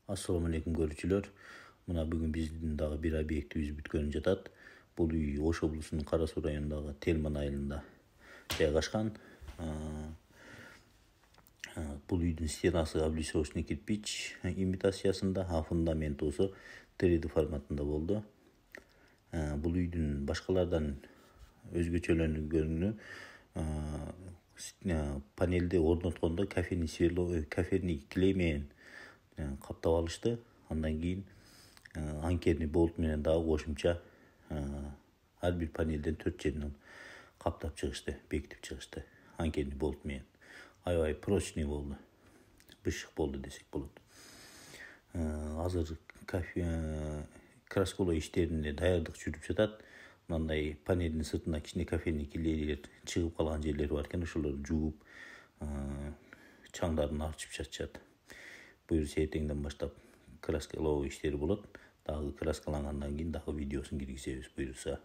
Assalamu alaikum görүүчүлөр. Мына бүгүн биздин дагы бир объектибиз бүткөнү жатат. Бул үй Ош облусунун Кара Суу районундагы Телман айылында жайгашкан. Бул үйдүн стенасы облицовочный кирпич имитациясында, а фундаменти болсо 3D форматында болду. Бул үйдүн башкалардан өзгөчөлөнгөнү панелди орноткондо кафельный клей менен каптап алышты. Андан кийин анкерный болт менен дагы кошумча ар бир панелден 4 жеринен каптап чыгышты, бекитип чыгышты анкерный болт менен. Аябай прочный болду, бышык болду десек болот. Азыр краскалоо иштерине даярдык жүрүп жатат. Мындай панелдин сыртына кичине кафельный клейлер чыгып калган жерлери бар экен, ошолорду жууп чаңдарын арчып жатышат. Буюрса эртеңден баштап краскалоо иштери болот. Дагы краскалангандан кийин дагы видеосун киргизебиз буюрса.